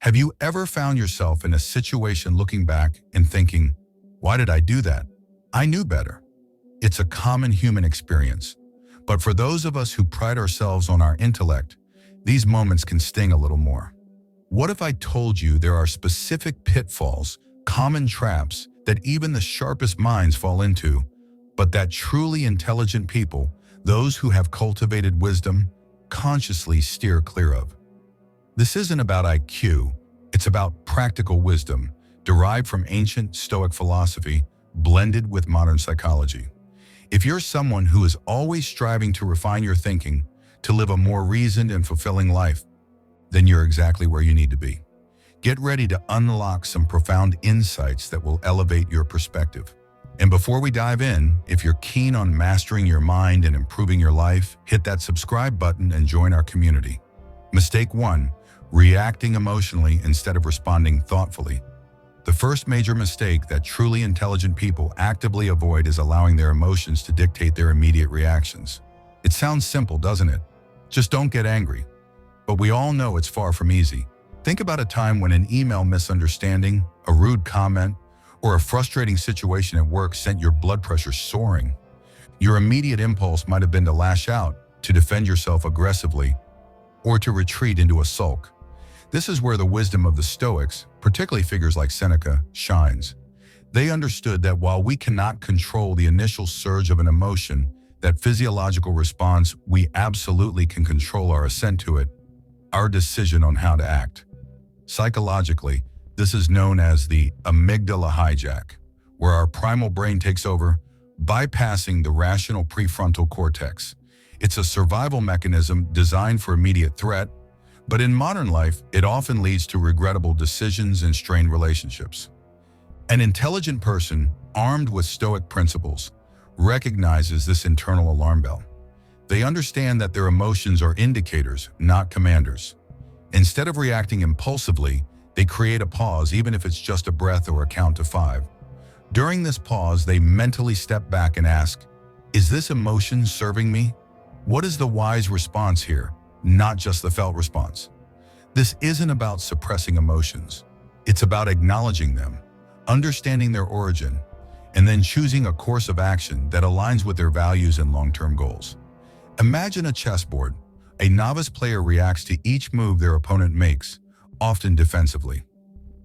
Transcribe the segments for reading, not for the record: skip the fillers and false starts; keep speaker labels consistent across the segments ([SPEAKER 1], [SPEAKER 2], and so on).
[SPEAKER 1] Have you ever found yourself in a situation looking back and thinking, why did I do that? I knew better. It's a common human experience. But for those of us who pride ourselves on our intellect, these moments can sting a little more. What if I told you there are specific pitfalls, common traps that even the sharpest minds fall into, but that truly intelligent people, those who have cultivated wisdom, consciously steer clear of? This isn't about IQ, it's about practical wisdom, derived from ancient Stoic philosophy, blended with modern psychology. If you're someone who is always striving to refine your thinking, to live a more reasoned and fulfilling life, then you're exactly where you need to be. Get ready to unlock some profound insights that will elevate your perspective. And before we dive in, if you're keen on mastering your mind and improving your life, hit that subscribe button and join our community. Mistake 1, reacting emotionally instead of responding thoughtfully. The first major mistake that truly intelligent people actively avoid is allowing their emotions to dictate their immediate reactions. It sounds simple, doesn't it? Just don't get angry. But we all know it's far from easy. Think about a time when an email misunderstanding, a rude comment, or a frustrating situation at work sent your blood pressure soaring. Your immediate impulse might have been to lash out, to defend yourself aggressively, or to retreat into a sulk. This is where the wisdom of the Stoics, particularly figures like Seneca, shines. They understood that while we cannot control the initial surge of an emotion, that physiological response, we absolutely can control our ascent to it, our decision on how to act. Psychologically, this is known as the amygdala hijack, where our primal brain takes over, bypassing the rational prefrontal cortex. It's a survival mechanism designed for immediate threat, but in modern life, it often leads to regrettable decisions and strained relationships. An intelligent person, armed with Stoic principles, recognizes this internal alarm bell. They understand that their emotions are indicators, not commanders. Instead of reacting impulsively, they create a pause, even if it's just a breath or a count to 5. During this pause, they mentally step back and ask, is this emotion serving me? What is the wise response here, not just the felt response? This isn't about suppressing emotions. It's about acknowledging them, understanding their origin, and then choosing a course of action that aligns with their values and long-term goals. Imagine a chessboard. A novice player reacts to each move their opponent makes, often defensively.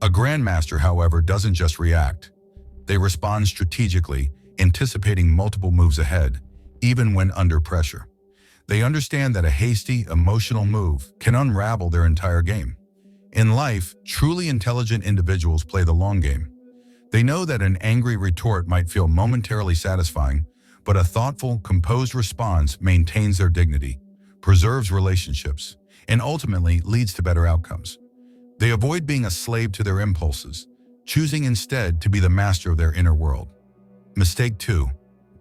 [SPEAKER 1] A grandmaster, however, doesn't just react. They respond strategically, anticipating multiple moves ahead, even when under pressure. They understand that a hasty, emotional move can unravel their entire game. In life, truly intelligent individuals play the long game. They know that an angry retort might feel momentarily satisfying, but a thoughtful, composed response maintains their dignity, preserves relationships, and ultimately leads to better outcomes. They avoid being a slave to their impulses, choosing instead to be the master of their inner world. Mistake 2,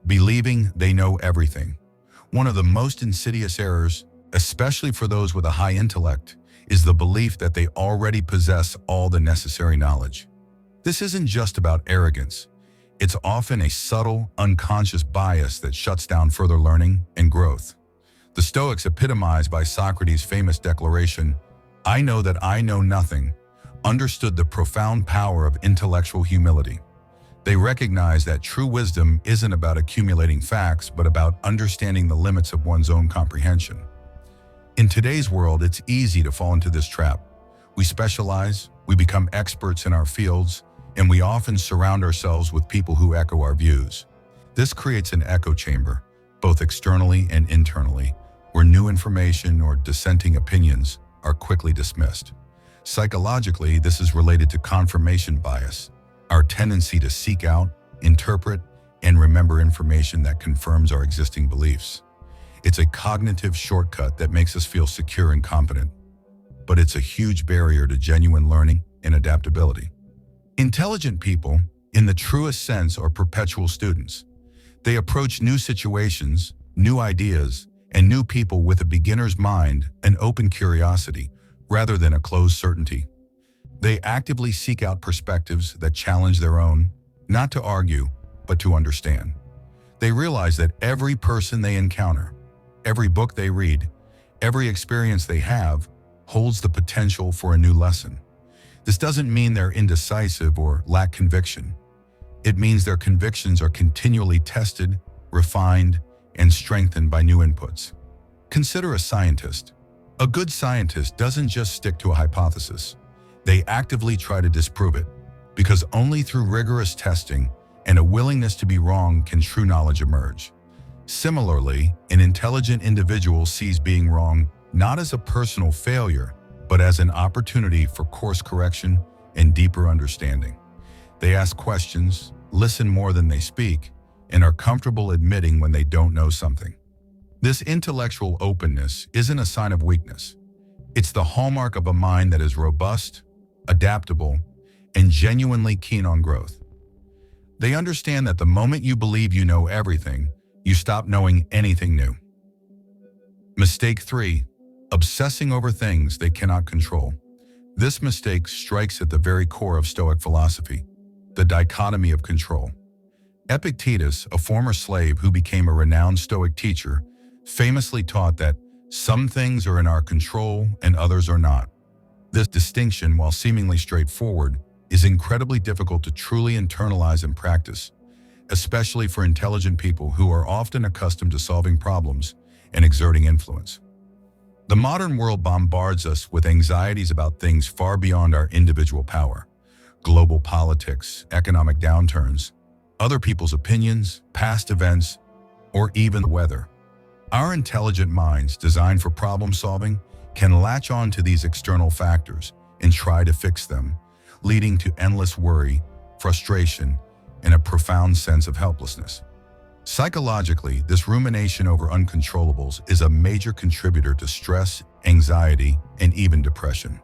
[SPEAKER 1] believing they know everything. One of the most insidious errors, especially for those with a high intellect, is the belief that they already possess all the necessary knowledge. This isn't just about arrogance. It's often a subtle, unconscious bias that shuts down further learning and growth. The Stoics, epitomized by Socrates' famous declaration, "I know that I know nothing," understood the profound power of intellectual humility. They recognized that true wisdom isn't about accumulating facts, but about understanding the limits of one's own comprehension. In today's world, it's easy to fall into this trap. We specialize, we become experts in our fields, and we often surround ourselves with people who echo our views. This creates an echo chamber, both externally and internally, where new information or dissenting opinions are quickly dismissed. Psychologically, this is related to confirmation bias, our tendency to seek out, interpret, and remember information that confirms our existing beliefs. It's a cognitive shortcut that makes us feel secure and competent, but it's a huge barrier to genuine learning and adaptability. Intelligent people, in the truest sense, are perpetual students. They approach new situations, new ideas, and new people with a beginner's mind and open curiosity, rather than a closed certainty. They actively seek out perspectives that challenge their own, not to argue, but to understand. They realize that every person they encounter, every book they read, every experience they have, holds the potential for a new lesson. This doesn't mean they're indecisive or lack conviction. It means their convictions are continually tested, refined, and strengthened by new inputs. Consider a scientist. A good scientist doesn't just stick to a hypothesis. They actively try to disprove it, because only through rigorous testing and a willingness to be wrong can true knowledge emerge. Similarly, an intelligent individual sees being wrong not as a personal failure, but as an opportunity for course correction and deeper understanding. They ask questions, listen more than they speak, and are comfortable admitting when they don't know something. This intellectual openness isn't a sign of weakness. It's the hallmark of a mind that is robust, adaptable, and genuinely keen on growth. They understand that the moment you believe you know everything, you stop knowing anything new. Mistake 3. Obsessing over things they cannot control. This mistake strikes at the very core of Stoic philosophy, the dichotomy of control. Epictetus, a former slave who became a renowned Stoic teacher, famously taught that some things are in our control and others are not. This distinction, while seemingly straightforward, is incredibly difficult to truly internalize and practice, especially for intelligent people who are often accustomed to solving problems and exerting influence. The modern world bombards us with anxieties about things far beyond our individual power: global politics, economic downturns, other people's opinions, past events, or even the weather. Our intelligent minds, designed for problem solving, can latch on to these external factors and try to fix them, leading to endless worry, frustration, and a profound sense of helplessness. Psychologically, this rumination over uncontrollables is a major contributor to stress, anxiety, and even depression.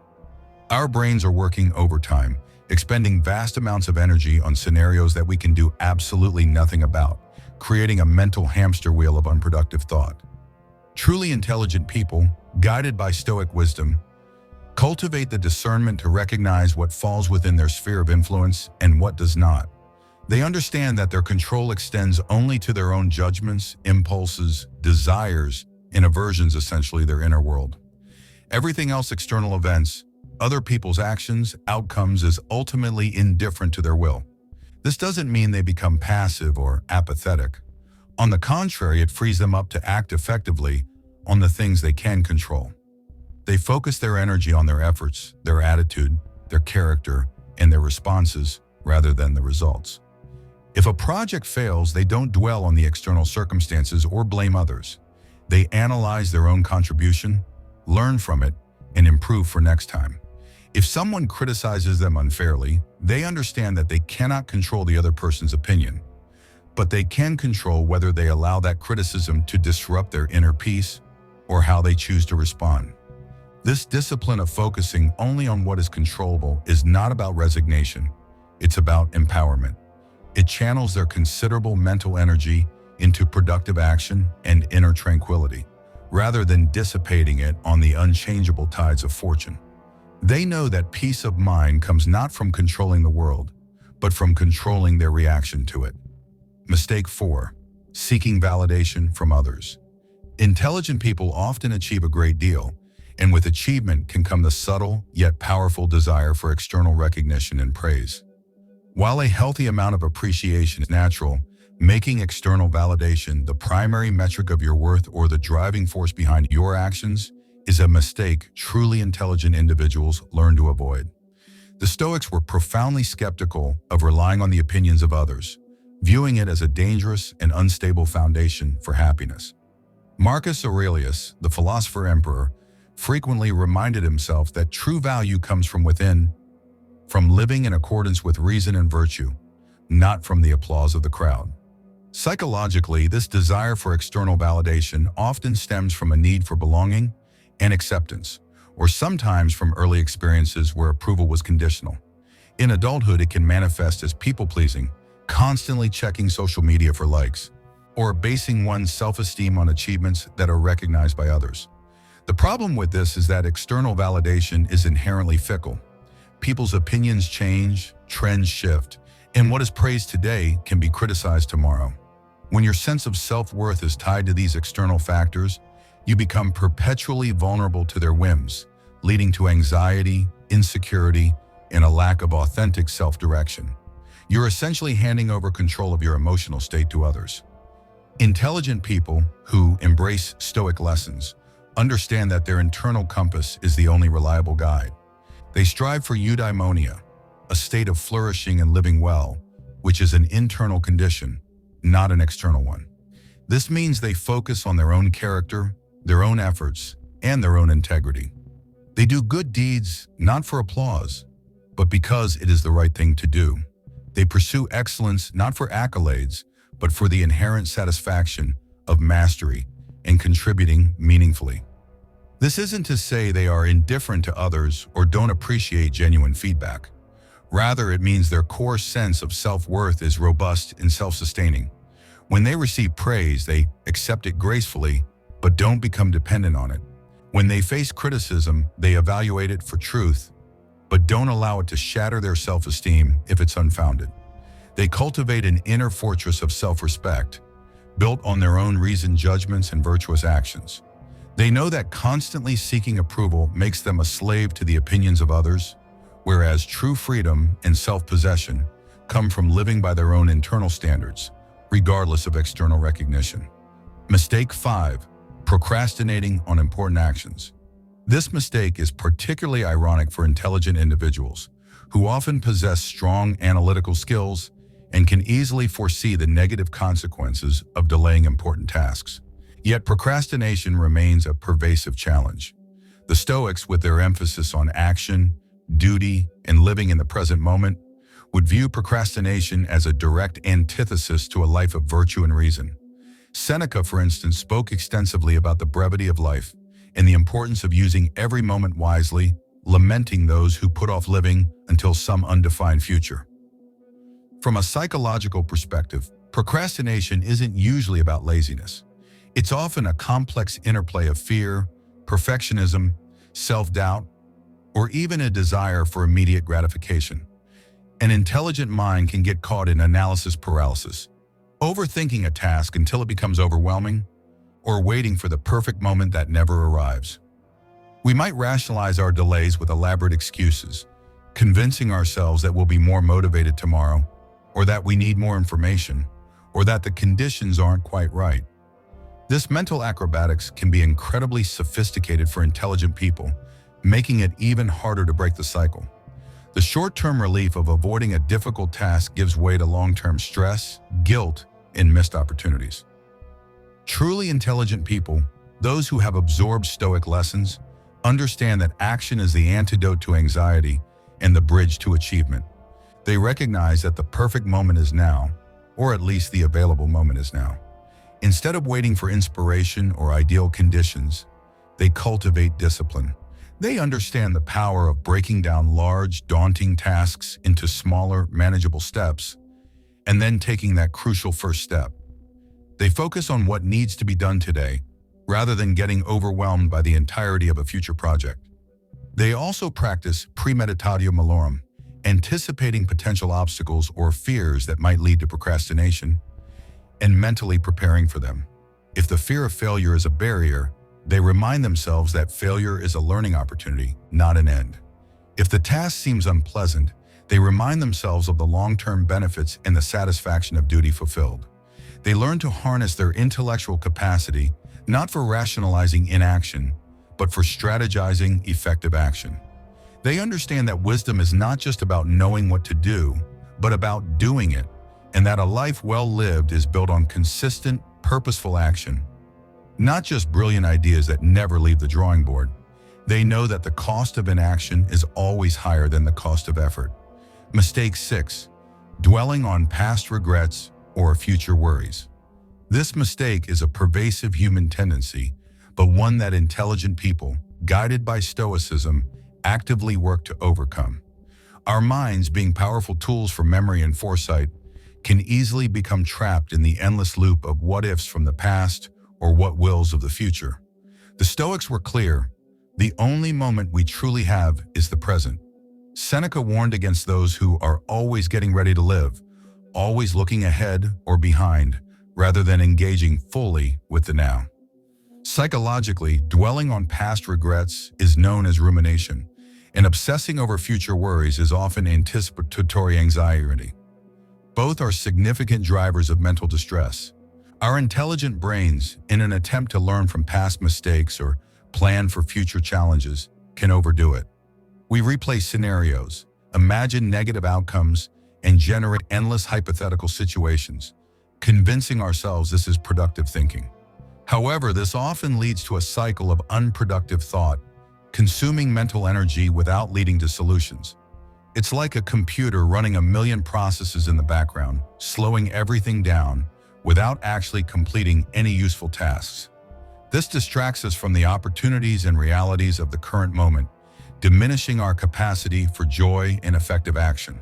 [SPEAKER 1] Our brains are working overtime, expending vast amounts of energy on scenarios that we can do absolutely nothing about, creating a mental hamster wheel of unproductive thought. Truly intelligent people, guided by Stoic wisdom, cultivate the discernment to recognize what falls within their sphere of influence and what does not. They understand that their control extends only to their own judgments, impulses, desires, and aversions, essentially their inner world. Everything else, external events, other people's actions, outcomes, is ultimately indifferent to their will. This doesn't mean they become passive or apathetic. On the contrary, it frees them up to act effectively on the things they can control. They focus their energy on their efforts, their attitude, their character, and their responses rather than the results. If a project fails, they don't dwell on the external circumstances or blame others. They analyze their own contribution, learn from it, and improve for next time. If someone criticizes them unfairly, they understand that they cannot control the other person's opinion, but they can control whether they allow that criticism to disrupt their inner peace or how they choose to respond. This discipline of focusing only on what is controllable is not about resignation. It's about empowerment. It channels their considerable mental energy into productive action and inner tranquility, rather than dissipating it on the unchangeable tides of fortune. They know that peace of mind comes not from controlling the world, but from controlling their reaction to it. Mistake 4. Seeking validation from others. Intelligent people often achieve a great deal, and with achievement can come the subtle yet powerful desire for external recognition and praise. While a healthy amount of appreciation is natural, making external validation the primary metric of your worth or the driving force behind your actions is a mistake truly intelligent individuals learn to avoid. The Stoics were profoundly skeptical of relying on the opinions of others, viewing it as a dangerous and unstable foundation for happiness. Marcus Aurelius, the philosopher emperor, frequently reminded himself that true value comes from within, from living in accordance with reason and virtue, not from the applause of the crowd. Psychologically, this desire for external validation often stems from a need for belonging and acceptance, or sometimes from early experiences where approval was conditional. In adulthood, it can manifest as people-pleasing, constantly checking social media for likes, or basing one's self-esteem on achievements that are recognized by others. The problem with this is that external validation is inherently fickle. People's opinions change, trends shift, and what is praised today can be criticized tomorrow. When your sense of self-worth is tied to these external factors, you become perpetually vulnerable to their whims, leading to anxiety, insecurity, in a lack of authentic self-direction. You're essentially handing over control of your emotional state to others. Intelligent people who embrace Stoic lessons understand that their internal compass is the only reliable guide. They strive for eudaimonia, a state of flourishing and living well, which is an internal condition, not an external one. This means they focus on their own character, their own efforts, and their own integrity. They do good deeds not for applause, but because it is the right thing to do. They pursue excellence not for accolades, but for the inherent satisfaction of mastery and contributing meaningfully. This isn't to say they are indifferent to others or don't appreciate genuine feedback. Rather, it means their core sense of self-worth is robust and self-sustaining. When they receive praise, they accept it gracefully, but don't become dependent on it. When they face criticism, they evaluate it for truth, but don't allow it to shatter their self-esteem if it's unfounded. They cultivate an inner fortress of self-respect, built on their own reasoned judgments and virtuous actions. They know that constantly seeking approval makes them a slave to the opinions of others, whereas true freedom and self-possession come from living by their own internal standards, regardless of external recognition. Mistake 5. Procrastinating on important actions. This mistake is particularly ironic for intelligent individuals, who often possess strong analytical skills and can easily foresee the negative consequences of delaying important tasks. Yet procrastination remains a pervasive challenge. The Stoics, with their emphasis on action, duty, and living in the present moment, would view procrastination as a direct antithesis to a life of virtue and reason. Seneca, for instance, spoke extensively about the brevity of life and the importance of using every moment wisely, lamenting those who put off living until some undefined future. From a psychological perspective, procrastination isn't usually about laziness. It's often a complex interplay of fear, perfectionism, self-doubt, or even a desire for immediate gratification. An intelligent mind can get caught in analysis paralysis, overthinking a task until it becomes overwhelming, or waiting for the perfect moment that never arrives. We might rationalize our delays with elaborate excuses, convincing ourselves that we'll be more motivated tomorrow, or that we need more information, or that the conditions aren't quite right. This mental acrobatics can be incredibly sophisticated for intelligent people, making it even harder to break the cycle. The short-term relief of avoiding a difficult task gives way to long-term stress, guilt, and missed opportunities. Truly intelligent people, those who have absorbed Stoic lessons, understand that action is the antidote to anxiety and the bridge to achievement. They recognize that the perfect moment is now, or at least the available moment is now. Instead of waiting for inspiration or ideal conditions, they cultivate discipline. They understand the power of breaking down large, daunting tasks into smaller, manageable steps, and then taking that crucial first step. They focus on what needs to be done today, rather than getting overwhelmed by the entirety of a future project. They also practice premeditatio malorum, anticipating potential obstacles or fears that might lead to procrastination, and mentally preparing for them. If the fear of failure is a barrier, they remind themselves that failure is a learning opportunity, not an end. If the task seems unpleasant, they remind themselves of the long-term benefits and the satisfaction of duty fulfilled. They learn to harness their intellectual capacity, not for rationalizing inaction, but for strategizing effective action. They understand that wisdom is not just about knowing what to do, but about doing it, and that a life well lived is built on consistent, purposeful action. Not just brilliant ideas that never leave the drawing board. They know that the cost of inaction is always higher than the cost of effort. Mistake 6. Dwelling on past regrets or future worries. This mistake is a pervasive human tendency, but one that intelligent people, guided by Stoicism, actively work to overcome. Our minds, being powerful tools for memory and foresight, can easily become trapped in the endless loop of what-ifs from the past or what wills of the future. The Stoics were clear: the only moment we truly have is the present. Seneca warned against those who are always getting ready to live, always looking ahead or behind, rather than engaging fully with the now. Psychologically, dwelling on past regrets is known as rumination, and obsessing over future worries is often anticipatory anxiety. Both are significant drivers of mental distress. Our intelligent brains, in an attempt to learn from past mistakes or plan for future challenges, can overdo it. We replay scenarios, imagine negative outcomes, and generate endless hypothetical situations, convincing ourselves this is productive thinking. However, this often leads to a cycle of unproductive thought, consuming mental energy without leading to solutions. It's like a computer running a million processes in the background, slowing everything down without actually completing any useful tasks. This distracts us from the opportunities and realities of the current moment, diminishing our capacity for joy and effective action.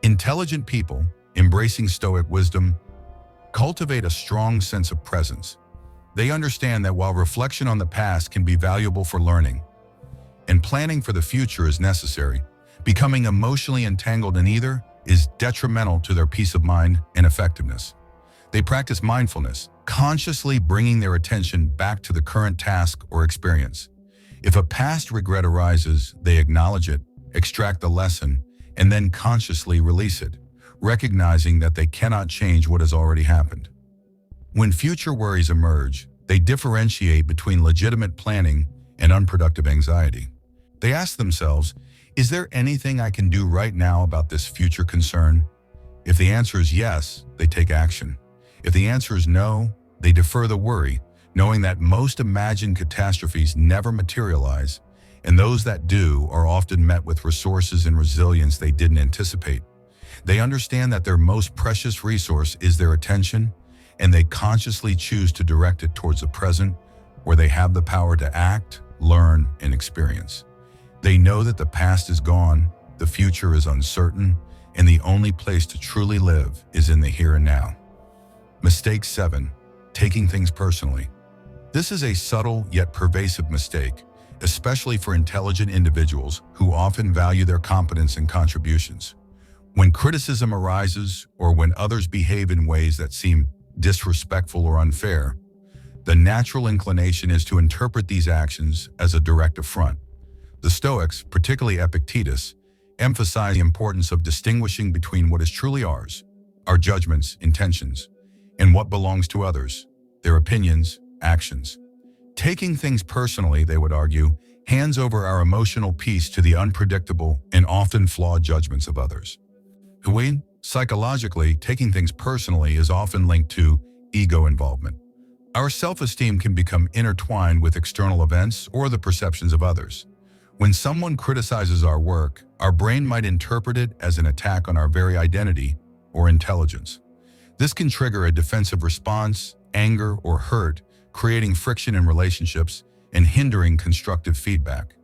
[SPEAKER 1] Intelligent people, embracing Stoic wisdom, cultivate a strong sense of presence. They understand that while reflection on the past can be valuable for learning, and planning for the future is necessary, becoming emotionally entangled in either is detrimental to their peace of mind and effectiveness. They practice mindfulness, consciously bringing their attention back to the current task or experience. If a past regret arises, they acknowledge it, extract the lesson, and then consciously release it, recognizing that they cannot change what has already happened. When future worries emerge, they differentiate between legitimate planning and unproductive anxiety. They ask themselves, is there anything I can do right now about this future concern? If the answer is yes, they take action. If the answer is no, they defer the worry, knowing that most imagined catastrophes never materialize, and those that do are often met with resources and resilience they didn't anticipate. They understand that their most precious resource is their attention, and they consciously choose to direct it towards the present, where they have the power to act, learn, and experience. They know that the past is gone, the future is uncertain, and the only place to truly live is in the here and now. Mistake 7. Taking things personally. This is a subtle yet pervasive mistake, especially for intelligent individuals who often value their competence and contributions. When criticism arises or when others behave in ways that seem disrespectful or unfair, the natural inclination is to interpret these actions as a direct affront. The Stoics, particularly Epictetus, emphasize the importance of distinguishing between what is truly ours, our judgments, intentions, and what belongs to others, their opinions, actions. Taking things personally, they would argue, hands over our emotional peace to the unpredictable and often flawed judgments of others. Psychologically, taking things personally is often linked to ego involvement. Our self-esteem can become intertwined with external events or the perceptions of others. When someone criticizes our work, our brain might interpret it as an attack on our very identity or intelligence. This can trigger a defensive response, anger, or hurt, creating friction in relationships and hindering constructive feedback.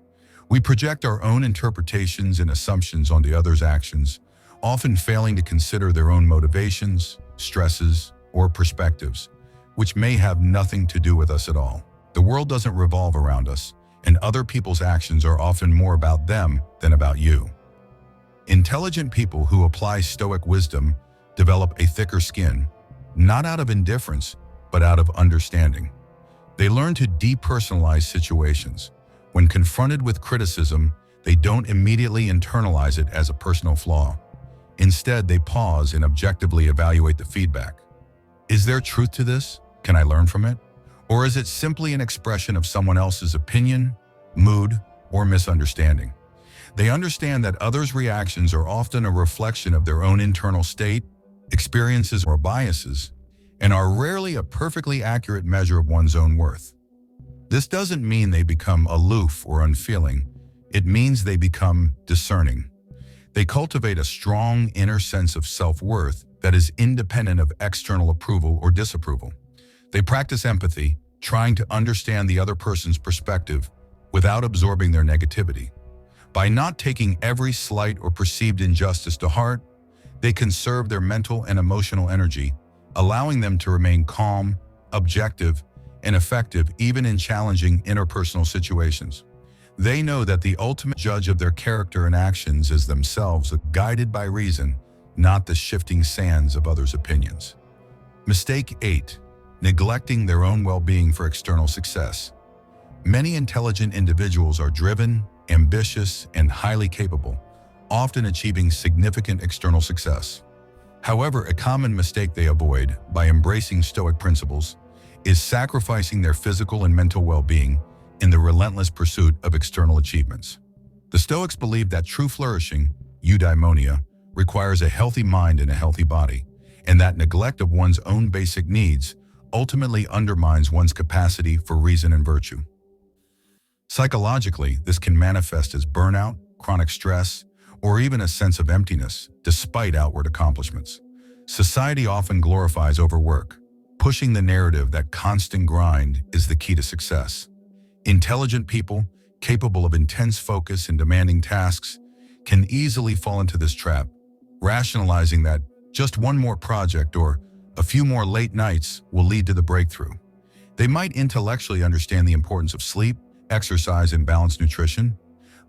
[SPEAKER 1] We project our own interpretations and assumptions onto others' actions, often failing to consider their own motivations, stresses, or perspectives, which may have nothing to do with us at all. The world doesn't revolve around us, and other people's actions are often more about them than about you. Intelligent people who apply Stoic wisdom develop a thicker skin, not out of indifference, but out of understanding. They learn to depersonalize situations. When confronted with criticism, they don't immediately internalize it as a personal flaw. Instead, they pause and objectively evaluate the feedback. Is there truth to this? Can I learn from it? Or is it simply an expression of someone else's opinion, mood, or misunderstanding? They understand that others' reactions are often a reflection of their own internal state, experiences, or biases, and are rarely a perfectly accurate measure of one's own worth. This doesn't mean they become aloof or unfeeling. It means they become discerning. They cultivate a strong inner sense of self-worth that is independent of external approval or disapproval. They practice empathy, trying to understand the other person's perspective without absorbing their negativity. By not taking every slight or perceived injustice to heart, they conserve their mental and emotional energy, allowing them to remain calm, objective, and effective even in challenging interpersonal situations. They know that the ultimate judge of their character and actions is themselves, guided by reason, not the shifting sands of others' opinions. Mistake 8. Neglecting their own well-being for external success. Many intelligent individuals are driven, ambitious, and highly capable, often achieving significant external success. However, a common mistake they avoid by embracing Stoic principles is sacrificing their physical and mental well-being in the relentless pursuit of external achievements. The Stoics believe that true flourishing, eudaimonia, requires a healthy mind and a healthy body, and that neglect of one's own basic needs ultimately undermines one's capacity for reason and virtue. Psychologically, this can manifest as burnout, chronic stress, or even a sense of emptiness despite outward accomplishments. Society often glorifies overwork, pushing the narrative that constant grind is the key to success. Intelligent people, capable of intense focus and demanding tasks, can easily fall into this trap, rationalizing that just one more project or a few more late nights will lead to the breakthrough. They might intellectually understand the importance of sleep, exercise, and balanced nutrition,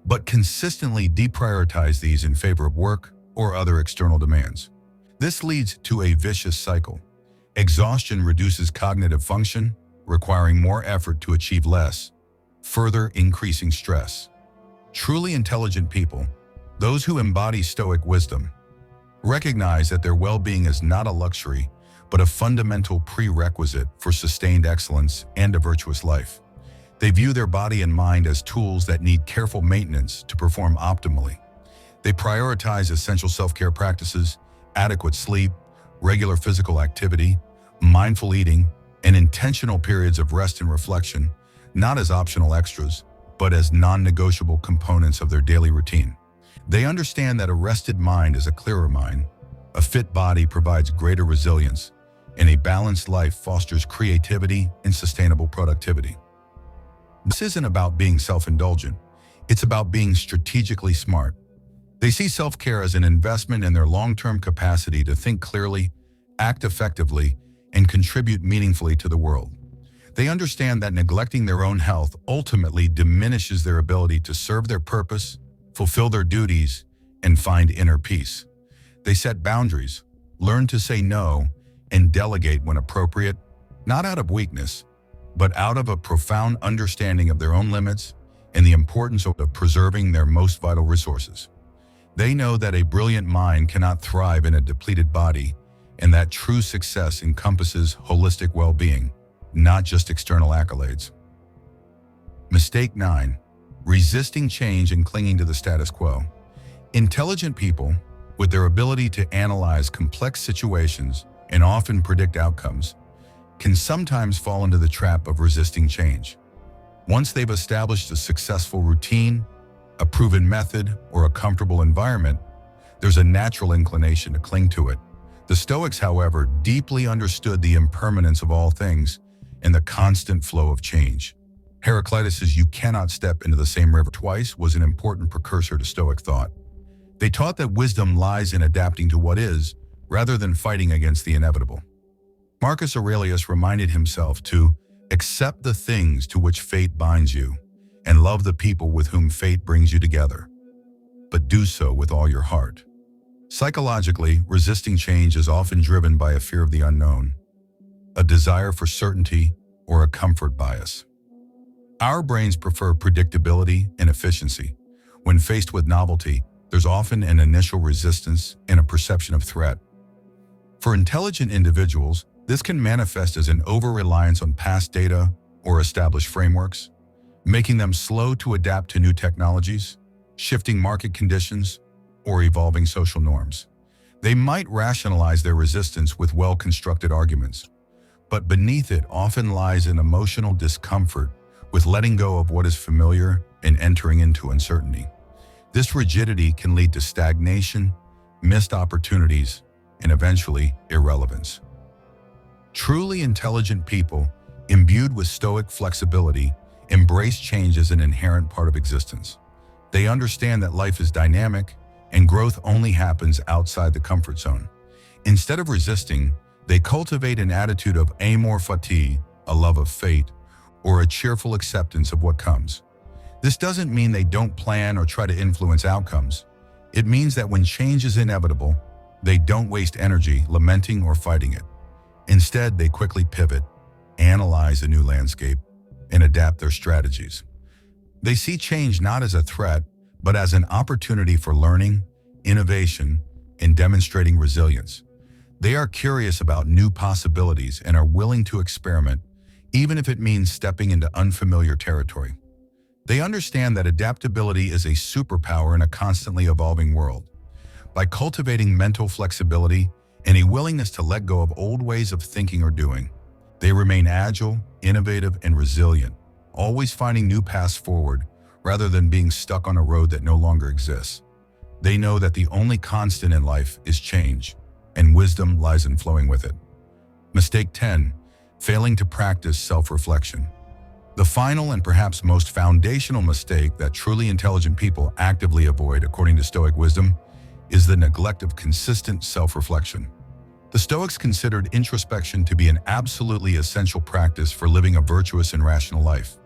[SPEAKER 1] but consistently deprioritize these in favor of work or other external demands. This leads to a vicious cycle. Exhaustion reduces cognitive function, requiring more effort to achieve less, further increasing stress. Truly intelligent people, those who embody Stoic wisdom, recognize that their well-being is not a luxury, but a fundamental prerequisite for sustained excellence and a virtuous life. They view their body and mind as tools that need careful maintenance to perform optimally. They prioritize essential self-care practices, adequate sleep, regular physical activity, mindful eating, and intentional periods of rest and reflection, not as optional extras, but as non-negotiable components of their daily routine. They understand that a rested mind is a clearer mind, a fit body provides greater resilience, and a balanced life fosters creativity and sustainable productivity. This isn't about being self-indulgent, it's about being strategically smart. They see self-care as an investment in their long-term capacity to think clearly, act effectively, and contribute meaningfully to the world. They understand that neglecting their own health ultimately diminishes their ability to serve their purpose, fulfill their duties, and find inner peace. They set boundaries, learn to say no, and delegate when appropriate, not out of weakness, but out of a profound understanding of their own limits and the importance of preserving their most vital resources. They know that a brilliant mind cannot thrive in a depleted body, and that true success encompasses holistic well-being, not just external accolades. Mistake 9. Resisting change and clinging to the status quo. Intelligent people, with their ability to analyze complex situations and often predict outcomes, can sometimes fall into the trap of resisting change. Once they've established a successful routine, a proven method, or a comfortable environment, there's a natural inclination to cling to it. The Stoics, however, deeply understood the impermanence of all things and the constant flow of change. Heraclitus' "you cannot step into the same river twice" was an important precursor to Stoic thought. They taught that wisdom lies in adapting to what is, rather than fighting against the inevitable. Marcus Aurelius reminded himself to accept the things to which fate binds you, and love the people with whom fate brings you together, but do so with all your heart. Psychologically, resisting change is often driven by a fear of the unknown, a desire for certainty, or a comfort bias. Our brains prefer predictability and efficiency. When faced with novelty, there's often an initial resistance and a perception of threat. For intelligent individuals, this can manifest as an over-reliance on past data or established frameworks, making them slow to adapt to new technologies, shifting market conditions, or evolving social norms. They might rationalize their resistance with well-constructed arguments, but beneath it often lies an emotional discomfort with letting go of what is familiar and entering into uncertainty. This rigidity can lead to stagnation, missed opportunities, and eventually irrelevance. Truly intelligent people, imbued with Stoic flexibility, embrace change as an inherent part of existence. They understand that life is dynamic and growth only happens outside the comfort zone. Instead of resisting, they cultivate an attitude of amor fati, a love of fate, or a cheerful acceptance of what comes. This doesn't mean they don't plan or try to influence outcomes. It means that when change is inevitable, they don't waste energy lamenting or fighting it. Instead, they quickly pivot, analyze a new landscape, and adapt their strategies. They see change not as a threat, but as an opportunity for learning, innovation, and demonstrating resilience. They are curious about new possibilities and are willing to experiment, even if it means stepping into unfamiliar territory. They understand that adaptability is a superpower in a constantly evolving world. By cultivating mental flexibility and a willingness to let go of old ways of thinking or doing, they remain agile, innovative, and resilient, always finding new paths forward rather than being stuck on a road that no longer exists. They know that the only constant in life is change, and wisdom lies in flowing with it. Mistake 10. Failing to practice self-reflection. The final and perhaps most foundational mistake that truly intelligent people actively avoid, according to Stoic wisdom, is the neglect of consistent self-reflection. The Stoics considered introspection to be an absolutely essential practice for living a virtuous and rational life.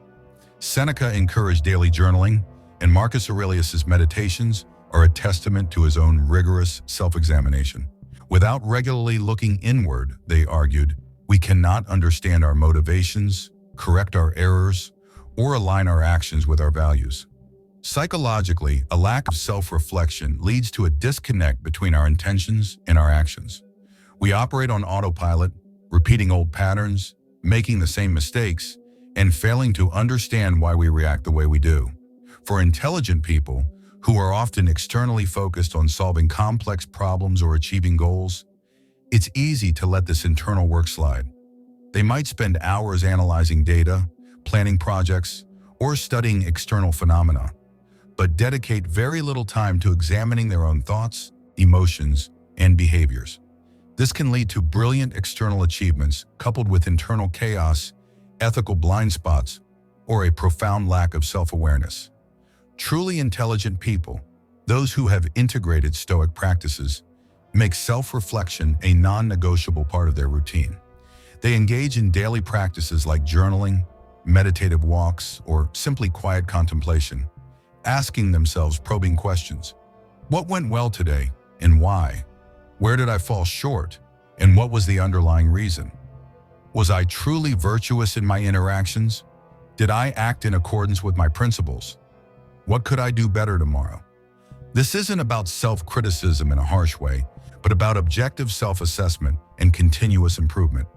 [SPEAKER 1] Seneca encouraged daily journaling, and Marcus Aurelius's meditations are a testament to his own rigorous self-examination. Without regularly looking inward, they argued, we cannot understand our motivations, correct our errors, or align our actions with our values. Psychologically, a lack of self-reflection leads to a disconnect between our intentions and our actions. We operate on autopilot, repeating old patterns, making the same mistakes, and failing to understand why we react the way we do. For intelligent people, who are often externally focused on solving complex problems or achieving goals, it's easy to let this internal work slide. They might spend hours analyzing data, planning projects, or studying external phenomena, but dedicate very little time to examining their own thoughts, emotions, and behaviors. This can lead to brilliant external achievements coupled with internal chaos, ethical blind spots, or a profound lack of self-awareness. Truly intelligent people, those who have integrated Stoic practices, make self-reflection a non-negotiable part of their routine. They engage in daily practices like journaling, meditative walks, or simply quiet contemplation, asking themselves probing questions. What went well today, and why? Where did I fall short, and what was the underlying reason? Was I truly virtuous in my interactions? Did I act in accordance with my principles? What could I do better tomorrow? This isn't about self-criticism in a harsh way, but about objective self-assessment and continuous improvement.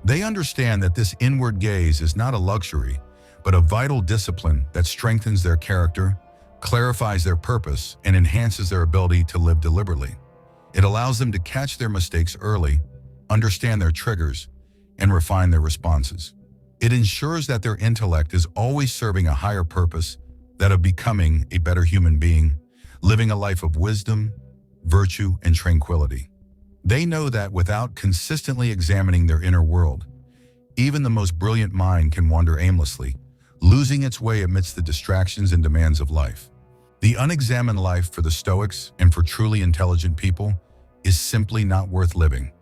[SPEAKER 1] They understand that this inward gaze is not a luxury, but a vital discipline that strengthens their character, clarifies their purpose, and enhances their ability to live deliberately. It allows them to catch their mistakes early, understand their triggers, and refine their responses. It ensures that their intellect is always serving a higher purpose, that of becoming a better human being, living a life of wisdom, virtue, and tranquility. They know that without consistently examining their inner world, even the most brilliant mind can wander aimlessly, losing its way amidst the distractions and demands of life. The unexamined life for the Stoics and for truly intelligent people is simply not worth living.